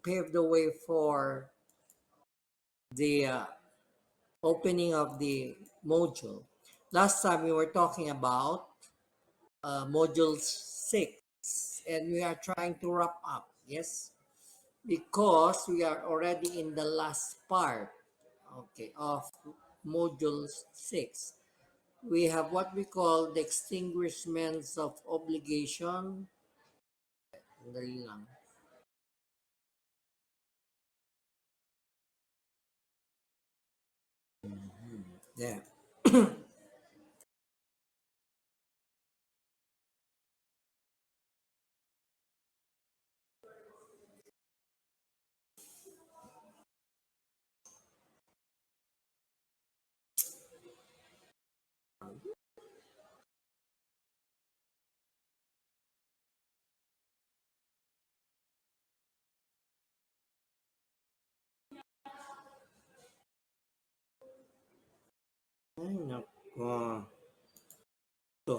pave the way for the opening of the module. Last time we were talking about module 6, and we are trying to wrap up, yes, because we are already in the last part, okay, of module 6. We have what we call the extinguishments of obligation. Dali lang. Yeah. Ay, nako. Ito.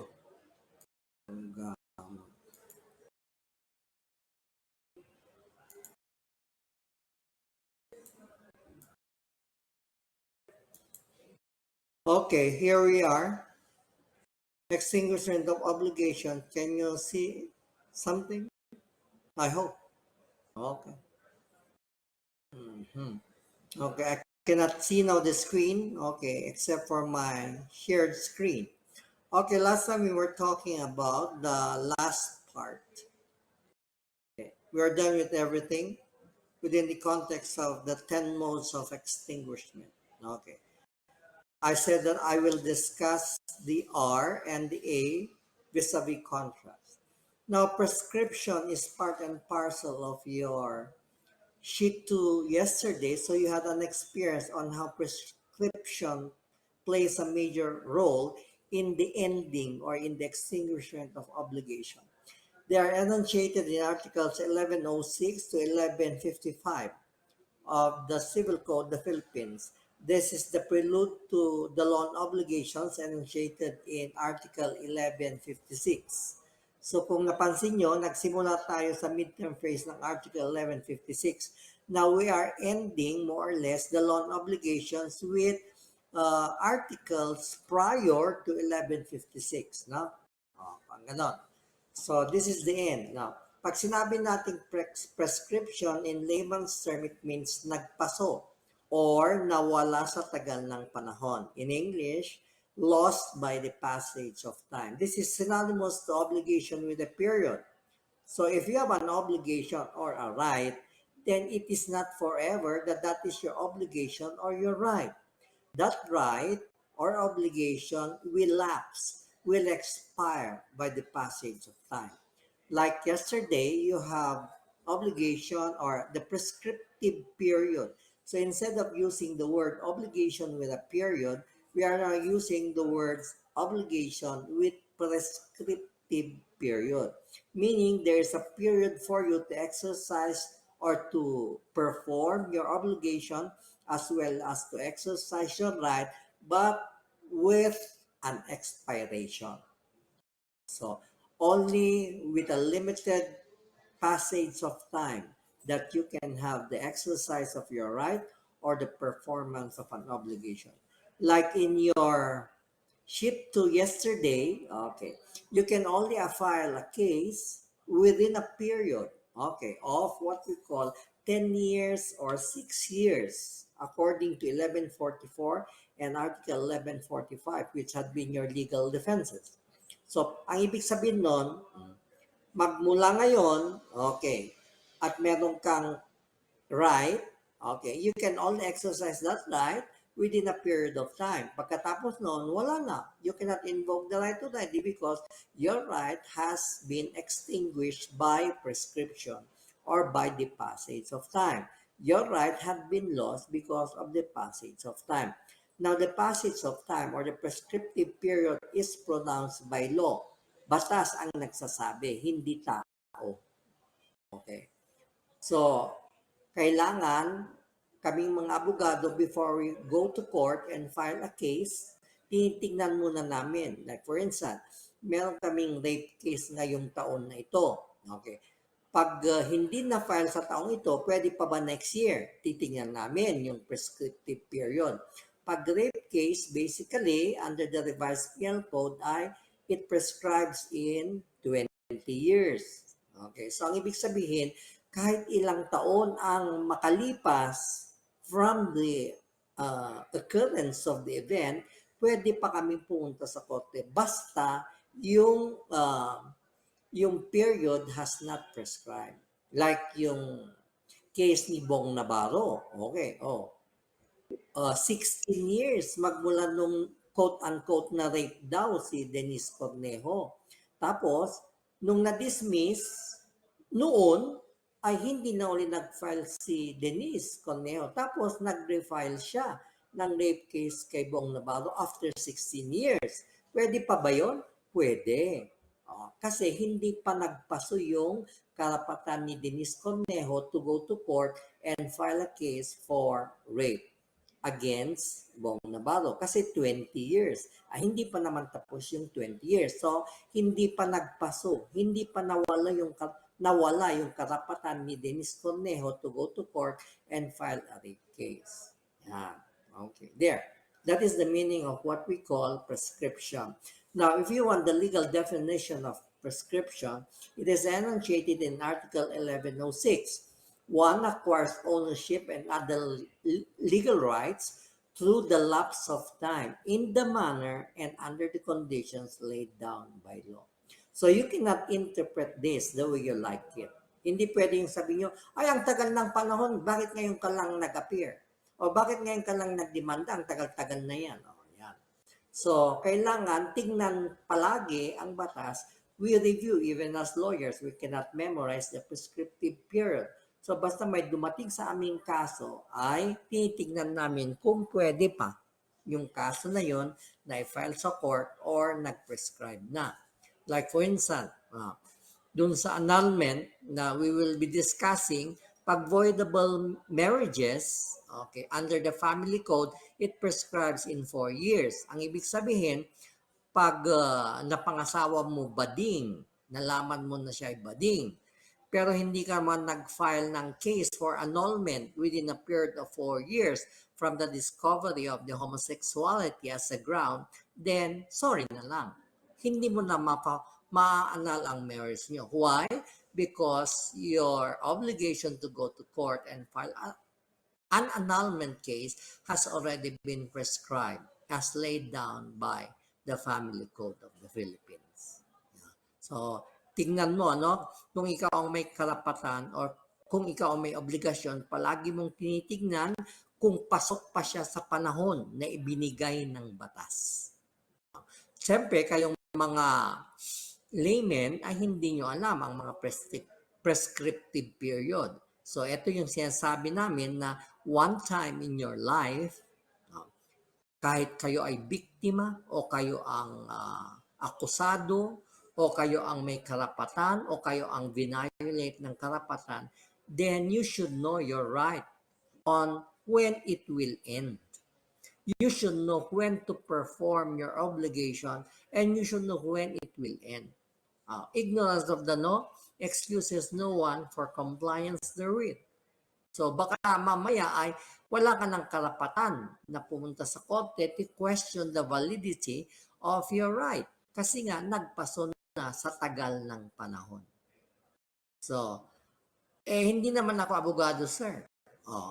Okay, here we are. Extinguishment of obligation. Can you see something? I hope. Okay. Mhm. Okay, I cannot see now the screen. Okay, except for my shared screen. Okay, last time we were talking about the last part. Okay. We are done with everything within the context of the 10 modes of extinguishment. Okay. I said that I will discuss the R and the A vis-a-vis contrast. Now, prescription is part and parcel of your sheet 2 yesterday, so you had an experience on how prescription plays a major role in the ending or in the extinguishment of obligation. They are enunciated in Articles 1106 to 1155 of the Civil Code, the Philippines. This is the prelude to the loan obligations enunciated in Article 1156. So kung napansin nyo, nagsimula tayo sa midterm phase ng Article 1156. Now we are ending more or less the loan obligations with articles prior to 1156. No? Ganon. So this is the end. Now, pag sinabi nating prescription in layman's term, it means nagpaso or nawala sa tagal ng panahon. In English, lost by the passage of time. This is synonymous to obligation with a period. So if you have an obligation or a right, then it is not forever that is your obligation or your right. That right or obligation will lapse, will expire by the passage of time. Like yesterday, you have obligation or the prescriptive period. So instead of using the word obligation with a period, we are now using the words obligation with prescriptive period. Meaning there's a period for you to exercise or to perform your obligation as well as to exercise your right, but with an expiration. So only with a limited passage of time that you can have the exercise of your right or the performance of an obligation. Like in your sheet to yesterday, okay, you can only file a case within a period, okay, of what we call 10 years or 6 years, according to 1144 and Article 1145, which had been your legal defenses. So, ang ibig sabihin nun, magmula ngayon, okay, at meron kang right, okay, you can only exercise that right within a period of time. Pagkatapos noon, wala na. You cannot invoke the right to die because your right has been extinguished by prescription or by the passage of time. Your right had been lost because of the passage of time. Now, the passage of time or the prescriptive period is pronounced by law. Batas ang nagsasabi, hindi tao. Okay. So, kailangan kaming mga abogado before we go to court and file a case, tinitingnan muna namin. Like for instance, meron kaming rape case ngayong taon na ito. Okay. Pag hindi na-file sa taong ito, pwede pa ba next year? Titingnan namin yung prescriptive period. Pag rape case, basically, under the revised penal code ay it prescribes in 20 years. Okay, so ang ibig sabihin, kahit ilang taon ang makalipas from the occurrence of the event, pwede pa kami pumunta sa korte basta yung period has not prescribed. Like yung case ni Bong Navarro. Okay, 16 years magmula nung quote-unquote na rape daw si Denise Cornejo. Tapos, nung na-dismiss, noon ay hindi na uli nag-file si Denise Cornejo. Tapos, nag-refile siya ng rape case kay Bong Navarro after 16 years. Pwede pa ba yun? Pwede. Kasi hindi pa nagpaso yung karapatan ni Denise Cornejo to go to court and file a case for rape against Bong Navarro kasi 20 years. Hindi pa naman tapos yung 20 years. So, hindi pa nagpaso, hindi pa nawala yung karapatan ni Dennis Cornejo to go to court and file a rape case. Yan. Okay. There. That is the meaning of what we call prescription. Now, if you want the legal definition of prescription, it is enunciated in Article 1106. One acquires ownership and other legal rights through the lapse of time in the manner and under the conditions laid down by law. So you cannot interpret this the way you like it. Hindi pwede yung sabi nyo, ay, ang tagal ng panahon, bakit ngayon ka lang nag-appear? O bakit ngayon ka lang nagdemanda? Ang tagal-tagal na yan. O, yan. So, kailangan tingnan palagi ang batas. We review, even as lawyers, we cannot memorize the prescriptive period. So, basta may dumating sa aming kaso, ay tinitignan namin kung pwede pa yung kaso na yon na i-file sa court or nag-prescribe na. Like for instance, dun sa annulment na we will be discussing, pag voidable marriages, okay, under the family code, it prescribes in 4 years. Ang ibig sabihin, pag napangasawa mo bading, nalaman mo na siya ay bading, pero hindi ka man nag-file ng case for annulment within a period of 4 years from the discovery of the homosexuality as a ground, then sorry na lang. Hindi mo na ma-annul ang marriage niyo. Why? Because your obligation to go to court and file an annulment case has already been prescribed as laid down by the Family Code of the Philippines. So, tingnan mo, ano, kung ikaw ang may karapatan or kung ikaw ang may obligasyon, palagi mong tinitignan kung pasok pa siya sa panahon na ibinigay ng batas. Siyempre, kayong mga laymen ay hindi nyo alam ang mga prescriptive period. So, ito yung sinasabi namin na one time in your life, kahit kayo ay biktima o kayo ang akusado o kayo ang may karapatan o kayo ang violate ng karapatan, then you should know your right on when it will end. You should know when to perform your obligation and you should know when it will end. Ignorance of the law excuses no one for compliance therewith. So baka mamaya ay wala ka ng karapatan na pumunta sa korte to question the validity of your right. Kasi nga nagpaso na sa tagal ng panahon. So, hindi naman ako abogado, sir.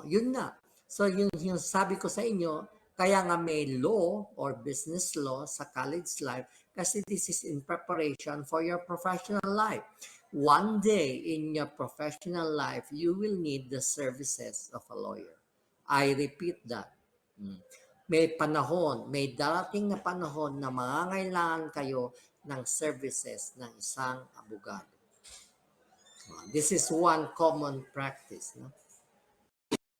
Yun na. So, yung sabi ko sa inyo, kaya nga may law or business law sa college life kasi this is in preparation for your professional life. One day in your professional life, you will need the services of a lawyer. I repeat that. May panahon, may darating na panahon na mangangailangan kayo ng services ng isang abogado. This is one common practice, no?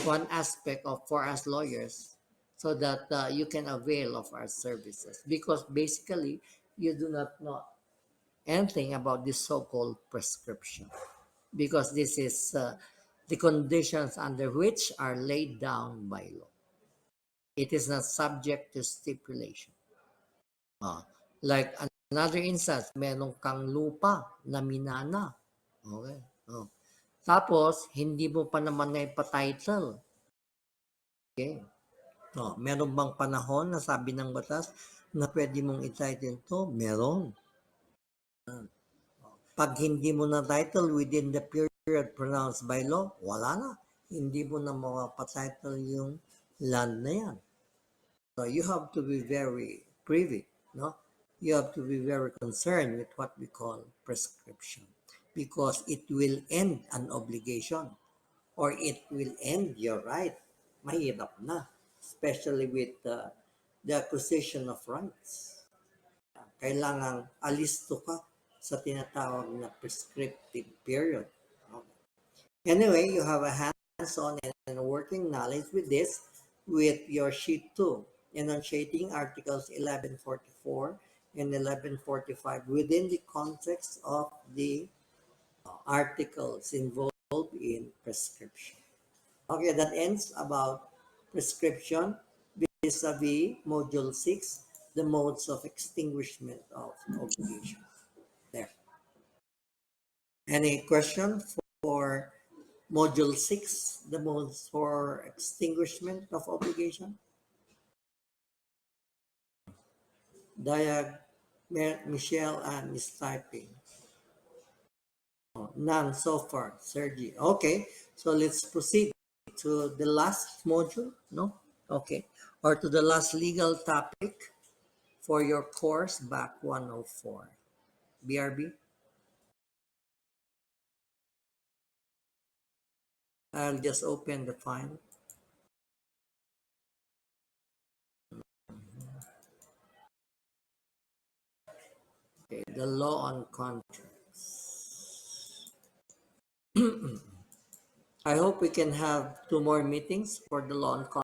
One aspect of for us lawyers so that you can avail of our services because basically you do not know anything about this so-called prescription because this is the conditions under which are laid down by law. It is not subject to stipulation. Like another instance, meron kang lupa na minana. Okay. Oh. Tapos, hindi mo pa naman na ipa-title. Okay. Oh, meron bang panahon na sabi ng batas na pwede mong i-title to? Meron. Pag hindi mo na title within the period pronounced by law, wala na. Hindi mo na mapatitle yung land na yan. So you have to be very privy, no? You have to be very concerned with what we call prescription because it will end an obligation or it will end your right. Mahirap na, especially with the acquisition of rights. Kailangang alisto ka sa tinatawag na prescriptive period. Okay. Anyway, you have a hands-on and working knowledge with this with your sheet 2, enunciating articles 1144 and 1145 within the context of the articles involved in prescription. Okay, that ends about prescription vis-a-vis Module 6, the modes of extinguishment of obligation. There. Any question for Module 6, the modes for extinguishment of obligation? Diag, Michelle, and is typing. Oh, none so far, Sergi. Okay, so let's proceed to the last module, no? Okay, or to the last legal topic for your course, back 104. BRB, I'll just open the file. Okay, the law on contracts. I hope we can have 2 more meetings for the law on